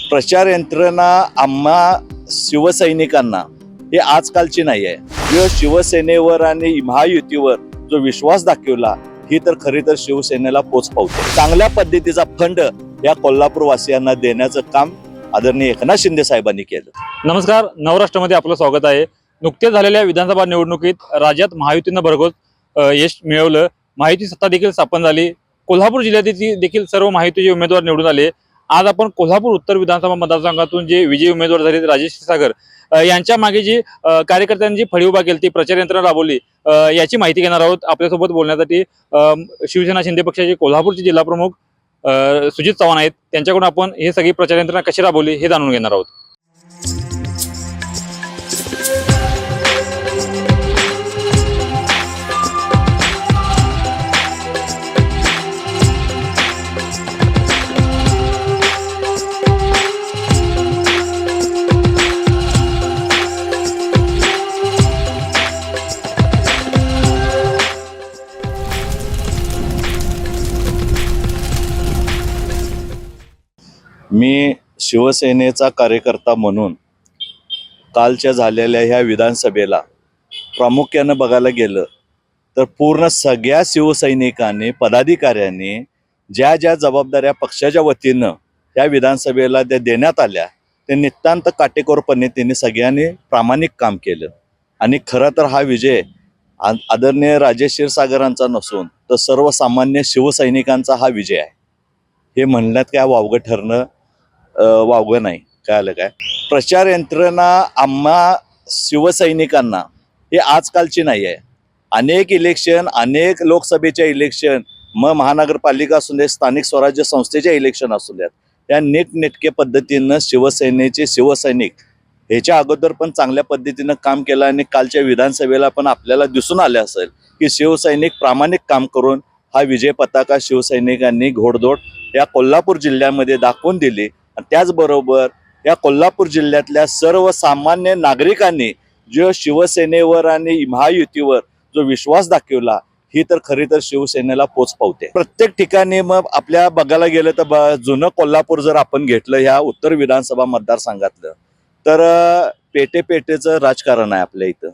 प्रचार यंत्रणा आम्हा शिवसैनिकांना हे आजकालची नाही आहे. जो शिवसेनेवर आणि महायुतीवर जो विश्वास दाखवला ही तर खरी तर शिवसेनेला पोच पावते. चांगल्या पद्धतीचा फंड या कोल्हापूर वासियांना देण्याचं काम आदरणीय एकनाथ शिंदे साहेबांनी केलं. नमस्कार, नवराष्ट्रामध्ये आपलं स्वागत आहे. नुकत्याच झालेल्या विधानसभा निवडणुकीत राज्यात महायुतीनं भरघोस यश मिळवलं. महायुती सत्ता देखील स्थापन झाली. कोल्हापूर जिल्ह्यातील देखील सर्व महायुतीचे उमेदवार निवडून आले. आज आपण कोल्हापूर उत्तर विधानसभा मतदारसंघातून जे विजयी उमेदवार झाले राजेश क्षीरसागर यांच्या मागे जी कार्यकर्त्यांनी जी फळी उभा केली, ती प्रचार यंत्रणा राबवली, याची माहिती घेणार आहोत. आपल्यासोबत बोलण्यासाठी शिवसेना शिंदे पक्षाचे कोल्हापूरचे जिल्हा प्रमुख सुजित चव्हाण आहेत. त्यांच्याकडून आपण हे सगळी प्रचार यंत्रणा कशी राबवली हे जाणून घेणार आहोत. मी शिवसेनेचा कार्यकर्ता म्हणून कालच्या झालेल्या ह्या विधानसभेला प्रामुख्यानं बघायला गेलं तर पूर्ण सगळ्या शिवसैनिकांनी पदाधिकाऱ्यांनी ज्या ज्या जबाबदाऱ्या पक्षाच्या वतीनं या विधानसभेला त्या देण्यात आल्या ते नितांत काटेकोरपणे त्यांनी सगळ्यांनी प्रामाणिक काम केलं. आणि खरं तर हा विजय आदरणीय राजेश क्षीरसागरांचा नसून तर सर्वसामान्य शिवसैनिकांचा हा विजय आहे. हे म्हणण्यात काय वावगं ठरणं वावगं नाही. काय आलं काय, प्रचार यंत्रणा आम्हा शिवसैनिकांना हे आजकालची नाही आहे. अनेक इलेक्शन, अनेक लोकसभेच्या इलेक्शन, मग महानगरपालिका असू दे, स्थानिक स्वराज्य संस्थेच्या इलेक्शन असू द्यात, त्या नीटनेटके पद्धतीनं शिवसेनेचे शिवसैनिक ह्याच्या अगोदर पण चांगल्या पद्धतीनं काम केलं. आणि कालच्या विधानसभेला पण आपल्याला दिसून आले असेल की शिवसैनिक प्रामाणिक काम करून हा विजय पताका शिवसैनिकांनी घोडदौड या कोल्हापूर जिल्ह्यामध्ये दाखवून दिली. त्याचबरोबर या कोल्हापूर जिल्ह्यातल्या सर्वसामान्य नागरिकांनी जो शिवसेनेवर आणि महायुतीवर जो विश्वास दाखवला ही तर खरी तर शिवसेनेला पोच पावते. प्रत्येक ठिकाणी मग आपल्या बघायला गेलं तर जुनं कोल्हापूर जर आपण घेतलं ह्या उत्तर विधानसभा मतदारसंघातलं तर पेटेचं राजकारण आहे आपल्या इथं.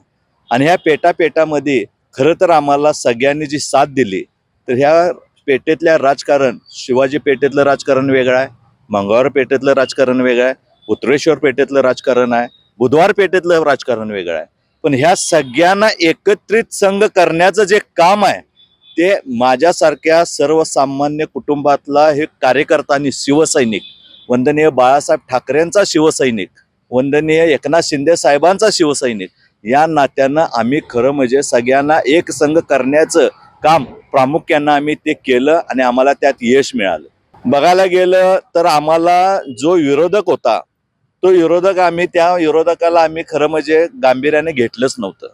आणि ह्या पेटामध्ये खरं तर आम्हाला सगळ्यांनी जी साथ दिली तर ह्या पेठेतल्या राजकारण, शिवाजी पेठेतलं राजकारण वेगळं आहे, मंगळवार पेठेतलं राजकारण वेगळं आहे, उत्तरेश्वर पेठेतलं राजकारण आहे, बुधवार पेठेतलं राजकारण वेगळं आहे. पण ह्या सगळ्यांना एकत्रित संघ करण्याचं जे काम आहे ते माझ्यासारख्या सर्वसामान्य कुटुंबातला हे कार्यकर्ता आणि शिवसैनिक, वंदनीय बाळासाहेब ठाकरेंचा शिवसैनिक, वंदनीय एकनाथ शिंदे साहेबांचा शिवसैनिक, या नात्यानं आम्ही खरं म्हणजे सगळ्यांना एक संघ करण्याचं काम प्रामुख्यानं आम्ही ते केलं आणि आम्हाला त्यात यश मिळालं. बघायला गेलं तर आम्हाला जो विरोधक होता तो विरोधक त्या विरोधकाला आम्ही खरं म्हणजे गांभीर्याने घेतलंच नव्हतं.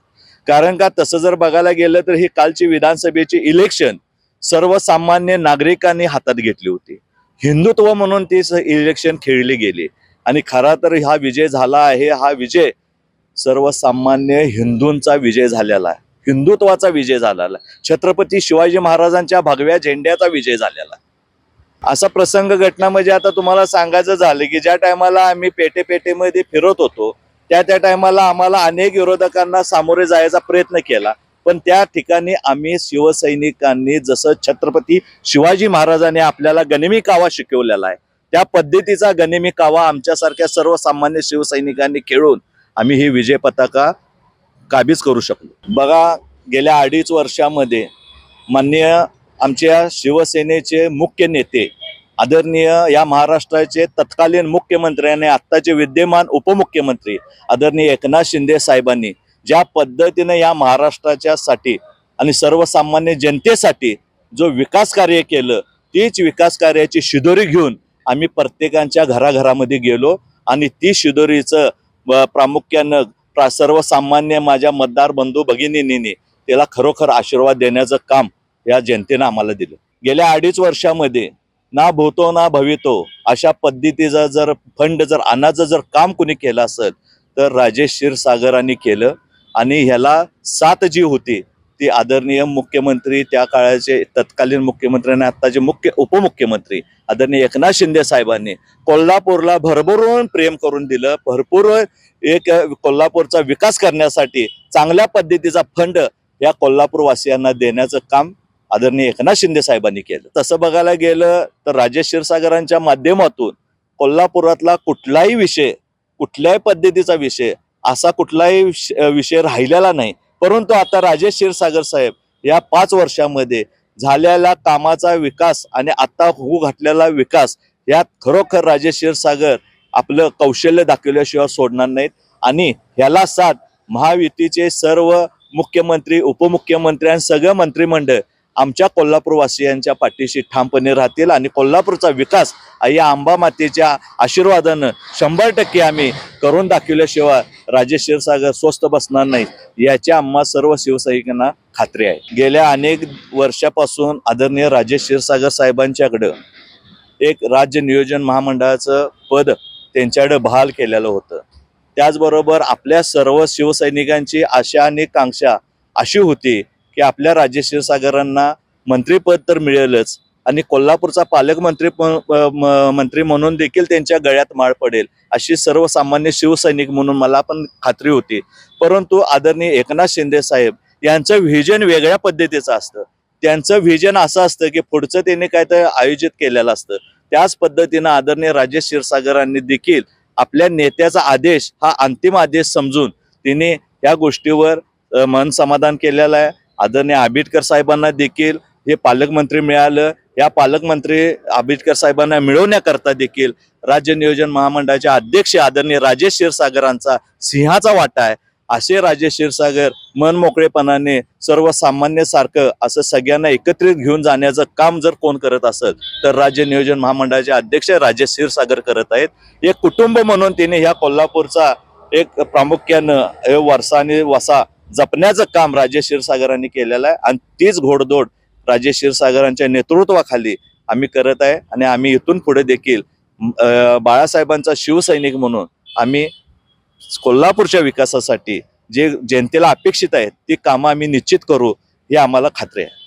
कारण का तसं जर बघायला गेलं तर ही कालची विधानसभेची इलेक्शन सर्वसामान्य नागरिकांनी हातात घेतली होती. हिंदुत्व म्हणून ती इलेक्शन खेळली गेली आणि खरा तर हा विजय झाला आहे. हा विजय सर्वसामान्य हिंदूंचा विजय झालेला आहे, हिंदुत्वाचा विजय झालेला आहे, छत्रपती शिवाजी महाराजांच्या भगव्या झेंड्याचा विजय झालेला आहे. असा प्रसंग घटना म्हणजे आता तुम्हाला सांगायचं झालं की ज्या टायमाला आम्ही पेठेमध्ये फिरत होतो त्या टायमाला आम्हाला अनेक विरोधकांना सामोरे जायचा प्रयत्न केला. पण त्या ठिकाणी आम्ही शिवसैनिकांनी जसं छत्रपती शिवाजी महाराजांनी आपल्याला गनिमी कावा शिकवलेला आहे त्या पद्धतीचा गनिमी कावा आमच्यासारख्या सर्वसामान्य शिवसैनिकांनी खेळून आम्ही ही विजय पताका काबीज करू शकलो. बघा, गेल्या 2.5 वर्षामध्ये माननीय आमच्या शिवसेनेचे मुख्य नेते, आदरणीय या महाराष्ट्राचे तत्कालीन मुख्यमंत्री आणि आत्ताचे विद्यमान उपमुख्यमंत्री आदरणीय एकनाथ शिंदे साहेबांनी ज्या पद्धतीने या महाराष्ट्राच्या साठी आणि सर्वसामान्य जनतेसाठी जो विकास कार्य केलं तीच विकास कार्याची शिदोरी घेऊन आम्ही प्रत्येकांच्या घराघरामध्ये गेलो आणि ती शिदोरीचं प्रामुख्यानं सर्वसामान्य माझ्या मतदार बंधू भगिनींनी त्याला खरोखर आशीर्वाद देण्याचं काम या जनतेनं आम्हाला दिलं. गेल्या 2.5 वर्षामध्ये ना भूतो ना भवितो अशा पद्धतीचा जर फंड जर आणायचं जर काम कुणी केलं असेल तर राजेश क्षीरसागरांनी केलं. आणि ह्याला साथ जी होती ती आदरणीय मुख्यमंत्री, त्या काळाचे तत्कालीन मुख्यमंत्री आणि आत्ताचे उपमुख्यमंत्री आदरणीय एकनाथ शिंदे साहेबांनी कोल्हापूरला भरभरून प्रेम करून दिलं. भरपूर एक कोल्हापूरचा विकास करण्यासाठी चांगल्या पद्धतीचा फंड या कोल्हापूर वासियांना देण्याचं काम आदरणीय एकनाथ शिंदे साहेबांनी केलं. तसं बघायला गेलं तर राजेश क्षीरसागरांच्या माध्यमातून कोल्हापुरातला कुठलाही विषय, कुठल्याही पद्धतीचा विषय असा कुठलाही विषय राहिलेला नाही. परंतु आता राजेश क्षीरसागर साहेब या 5 वर्षामध्ये झालेला कामाचा विकास आणि आता होऊ घातलेला विकास यात खरोखर राजेश क्षीरसागर आपलं कौशल्य दाखवल्याशिवाय सोडणार नाहीत. आणि ह्याला साथ महायुतीचे सर्व मुख्यमंत्री, उपमुख्यमंत्री आणि सगळं मंत्रिमंडळ आमच्या कोल्हापूरवासियांच्या पाठीशी ठामपणे राहतील. आणि कोल्हापूरचा विकास या अंबा मातेच्या आशीर्वादानं 100% आम्ही करून दाखवल्याशिवाय राजेश क्षीरसागर स्वस्थ बसणार नाही याची आम्हा सर्व शिवसैनिकांना खात्री आहे. गेल्या अनेक वर्षापासून आदरणीय राजेश क्षीरसागर साहेबांच्याकडं एक राज्य नियोजन महामंडळाचं पद त्यांच्याकडे बहाल केलेलं होतं. त्याचबरोबर आपल्या सर्व शिवसैनिकांची आशा आणि कांक्षा अशी होती की आपल्या राजेश क्षीरसागरांना मंत्रीपद तर मिळेलच आणि कोल्हापूरचा मंत्री म्हणून देखील त्यांच्या गळ्यात माळ पडेल अशी सर्वसामान्य शिवसैनिक म्हणून मला पण खात्री होती. परंतु आदरणीय एकनाथ शिंदे साहेब यांचं व्हिजन वेगळ्या पद्धतीचं असतं. त्यांचं व्हिजन असं असतं की पुढचं त्यांनी काय तर आयोजित केलेलं असतं. त्याच पद्धतीनं आदरणीय राजेश क्षीरसागरांनी देखील आपल्या नेत्याचा आदेश हा अंतिम आदेश समजून तिने या गोष्टीवर मन समाधान केलेलं आहे. आदरणीय आंबेडकर साहेबांना देखील हे पालकमंत्री मिळालं. या पालकमंत्री आंबेडकर साहेबांना मिळवण्याकरता देखील राज्य नियोजन महामंडळाचे अध्यक्ष आदरणीय राजेश क्षीरसागरांचा सिंहाचा वाटा आहे. असे राजेश क्षीरसागर मन मोकळेपणाने सर्वसामान्यसारखं असं सगळ्यांना एकत्रित घेऊन जाण्याचं काम जर कोण करत असेल तर राज्य नियोजन महामंडळाचे अध्यक्ष राजेश क्षीरसागर करत आहेत. एक कुटुंब म्हणून तिने ह्या कोल्हापूरचा एक प्रामुख्यानं वारसा आणि वसा जपण्याचं काम राजेश क्षीरसागरांनी केलेलं आहे. आणि तीच घोडदौड राजेश क्षीरसागरांच्या नेतृत्वाखाली आम्ही करत आहे. आणि आम्ही इथून पुढे देखील बाळासाहेबांचा शिवसैनिक म्हणून आम्ही कोल्हापूरच्या विकासासाठी जे जनतेला अपेक्षित आहे ती कामं आम्ही निश्चित करू ही आम्हाला खात्री आहे.